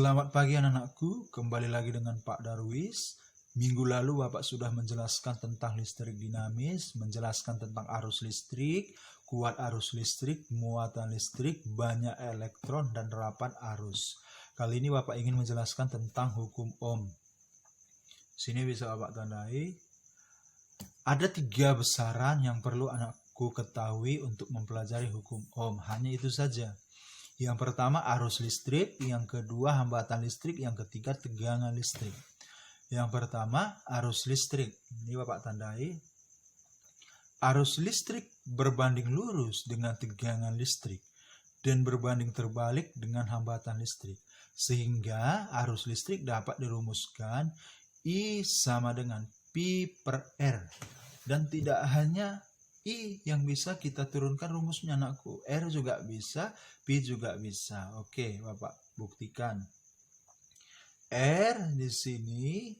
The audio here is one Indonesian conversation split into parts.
Selamat pagi anak-anakku, kembali lagi dengan Pak Darwis. Minggu lalu Bapak sudah menjelaskan tentang listrik dinamis, menjelaskan tentang arus listrik, kuat arus listrik, muatan listrik, banyak elektron, dan rapat arus. Kali ini Bapak ingin menjelaskan tentang hukum Ohm. Sini bisa Bapak tandai. Ada 3 besaran yang perlu anakku ketahui untuk mempelajari hukum Ohm. Hanya itu saja. Yang pertama arus listrik, yang kedua hambatan listrik, yang ketiga tegangan listrik. Yang pertama arus listrik. Ini Bapak tandai. Arus listrik berbanding lurus dengan tegangan listrik dan berbanding terbalik dengan hambatan listrik. Sehingga arus listrik dapat dirumuskan I sama dengan P per R. Dan tidak hanya I yang bisa kita turunkan rumusnya anakku, R juga bisa, P juga bisa. Oke, Bapak buktikan. R di sini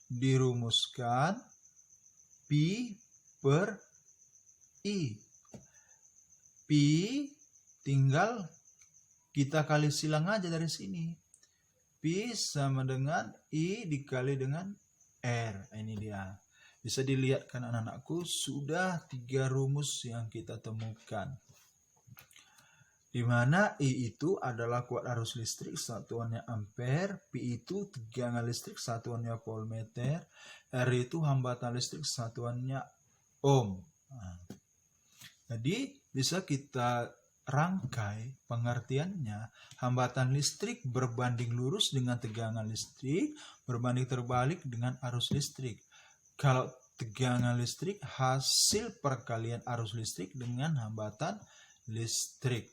dirumuskan P per I. P tinggal kita kali silang aja dari sini. P sama dengan I dikali dengan R. Ini dia. Bisa dilihat kan anak-anakku, sudah 3 rumus yang kita temukan. Di mana I itu adalah kuat arus listrik, satuannya ampere, P itu tegangan listrik, satuannya voltmeter, R itu hambatan listrik, satuannya ohm. Jadi bisa kita rangkai pengertiannya, hambatan listrik berbanding lurus dengan tegangan listrik, berbanding terbalik dengan arus listrik. Kalau tegangan listrik hasil perkalian arus listrik dengan hambatan listrik.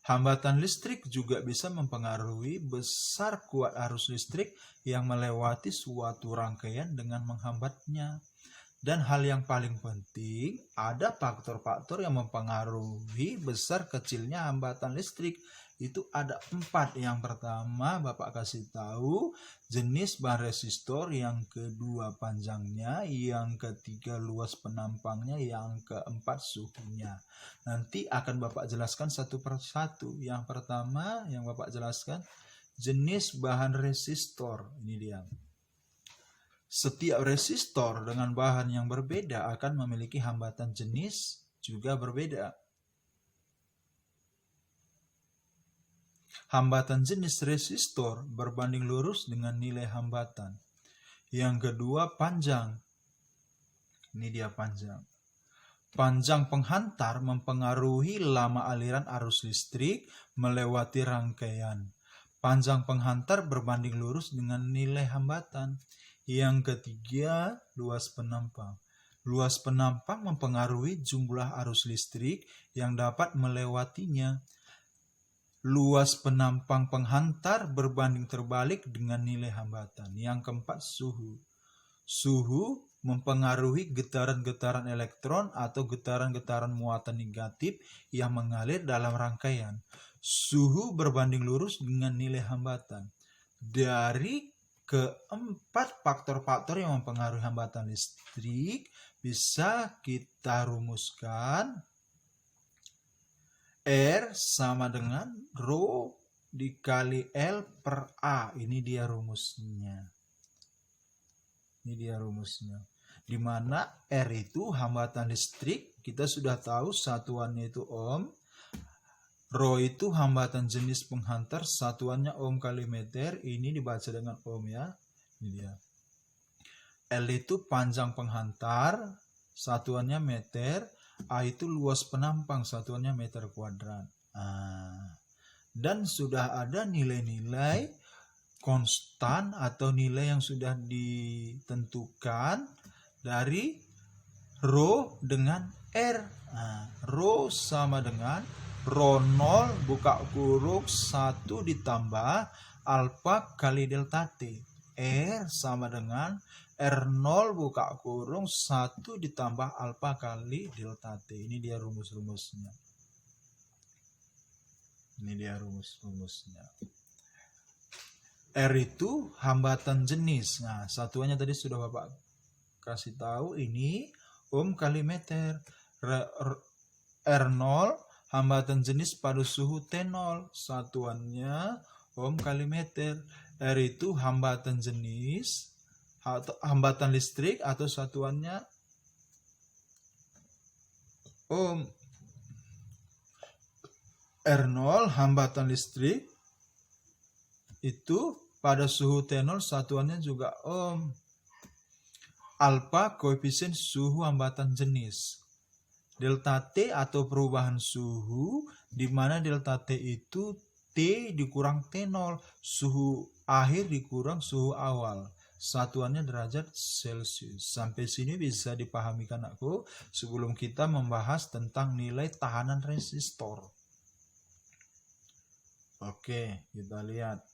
Hambatan listrik juga bisa mempengaruhi besar kuat arus listrik yang melewati suatu rangkaian dengan menghambatnya. Dan hal yang paling penting, ada faktor-faktor yang mempengaruhi besar kecilnya hambatan listrik. Itu ada 4. Yang pertama Bapak kasih tahu jenis bahan resistor, yang kedua panjangnya, yang ketiga luas penampangnya, yang keempat suhunya. Nanti akan Bapak jelaskan satu persatu. Yang pertama yang Bapak jelaskan jenis bahan resistor. Ini dia. Setiap resistor dengan bahan yang berbeda akan memiliki hambatan jenis juga berbeda. Hambatan jenis resistor berbanding lurus dengan nilai hambatan. Yang kedua panjang. Ini dia panjang. Panjang penghantar mempengaruhi lama aliran arus listrik melewati rangkaian. Panjang penghantar berbanding lurus dengan nilai hambatan. Yang ketiga luas penampang. Luas penampang mempengaruhi jumlah arus listrik yang dapat melewatinya. Luas penampang penghantar berbanding terbalik dengan nilai hambatan. Yang keempat suhu. Suhu mempengaruhi getaran-getaran elektron atau getaran-getaran muatan negatif yang mengalir dalam rangkaian. Suhu berbanding lurus dengan nilai hambatan. Dari keempat faktor-faktor yang mempengaruhi hambatan listrik bisa kita rumuskan R sama dengan Rho dikali L per A. Ini dia rumusnya. Ini dia rumusnya. Di mana R itu hambatan listrik, kita sudah tahu satuannya itu ohm. Rho itu hambatan jenis penghantar, satuannya ohm kali meter. Ini dibaca dengan ohm ya. Ini dia. L itu panjang penghantar, satuannya meter. A itu luas penampang, satuannya meter kuadrat. Dan sudah ada nilai-nilai konstan atau nilai yang sudah ditentukan dari Rho dengan R. Rho sama dengan Rho 0 buka kurung 1 ditambah alfa kali delta T. R sama dengan R0 buka kurung 1 ditambah alfa kali delta T. Ini dia rumus-rumusnya. Ini dia rumus-rumusnya. R itu hambatan jenis. Nah, satuannya tadi sudah Bapak kasih tahu, ini ohm kali meter. R0 hambatan jenis pada suhu T0, satuannya ohm kali meter. R itu hambatan jenis atau hambatan listrik atau satuannya ohm. R0 hambatan listrik itu pada suhu T0, satuannya juga ohm. Alfa koefisien suhu hambatan jenis. Delta T atau perubahan suhu, di mana delta T itu T dikurang T0, suhu akhir dikurang suhu awal. Satuannya derajat Celcius. Sampai sini bisa dipahami kan aku sebelum kita membahas tentang nilai tahanan resistor. Oke, kita lihat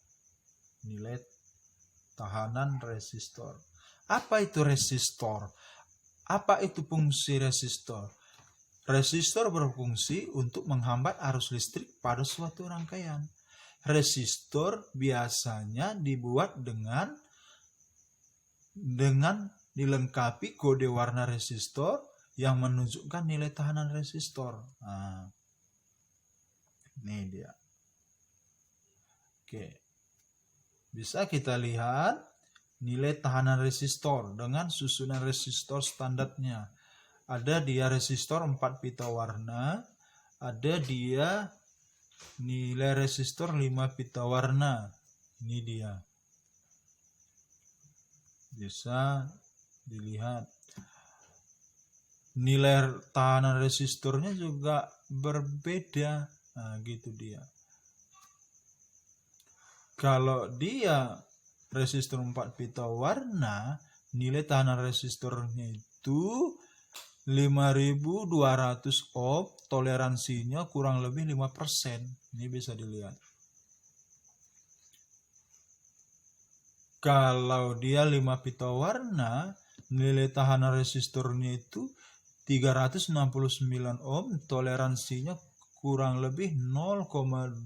nilai tahanan resistor. Apa itu resistor? Apa itu fungsi resistor? Resistor berfungsi untuk menghambat arus listrik pada suatu rangkaian. Resistor biasanya dibuat dengan dilengkapi kode warna resistor yang menunjukkan nilai tahanan resistor. Nah, ini dia. Oke. Bisa kita lihat nilai tahanan resistor dengan susunan resistor standarnya. Ada dia resistor 4 pita warna, ada dia nilai resistor 5 pita warna. Ini dia. Bisa dilihat. Nilai tahanan resistornya juga berbeda. Nah, gitu dia. Kalau dia resistor 4 pita warna, nilai tahanan resistornya itu 5200 ohm, toleransinya kurang lebih 5%. Ini bisa dilihat. Kalau dia 5 pita warna, nilai tahanan resistornya itu 369 ohm, toleransinya kurang lebih 0,25%.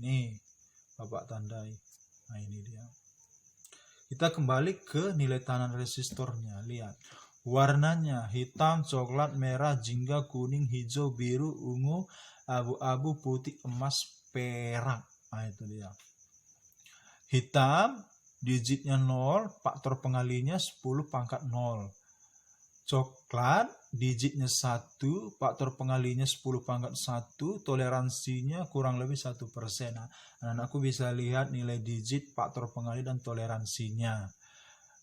Nih, Bapak tandai. Nah, ini dia. Kita kembali ke nilai tahanan resistornya. Lihat. Warnanya hitam, coklat, merah, jingga, kuning, hijau, biru, ungu, abu-abu, putih, emas, perak. Nah, itu dia. Hitam, digitnya 0, faktor pengalinya 10 pangkat 0. Coklat, digitnya 1, faktor pengalinya 10 pangkat 1, toleransinya kurang lebih 1%. Nah, anak-anakku bisa lihat nilai digit, faktor pengali, dan toleransinya.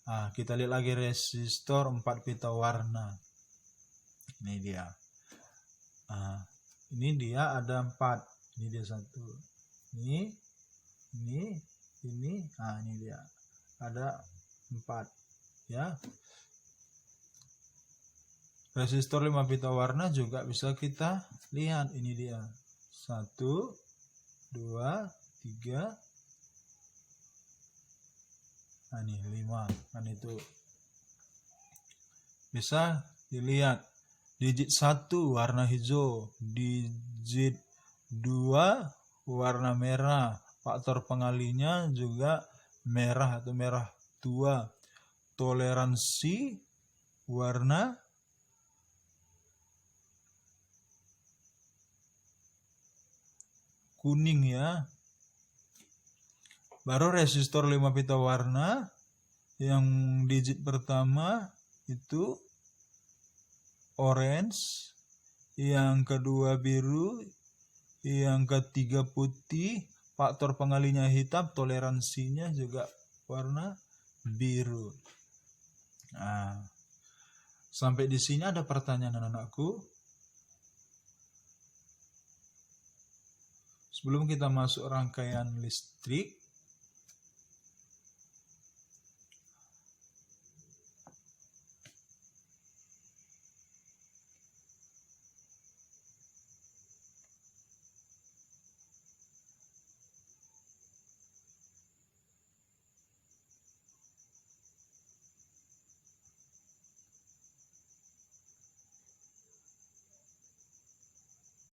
Nah, kita lihat lagi resistor 4 pita warna. Ini dia. Nah, ini dia ada 4. Ini dia 1. Ini. Nah, ini dia. Ada 4. Ya. Resistor 5 pita warna juga bisa kita lihat. Ini dia. 1, 2, 3. Nah, ini 5. Kan itu bisa dilihat. Digit 1 warna hijau, digit 2 warna merah, faktor pengalinya juga merah atau merah tua. Toleransi warna kuning ya. Baru resistor 5 pita warna yang digit pertama itu orange, yang kedua biru, yang ketiga putih, faktor pengalinya hitam, toleransinya juga warna biru. Nah, sampai di sini ada pertanyaan anak-anakku? Sebelum kita masuk rangkaian listrik,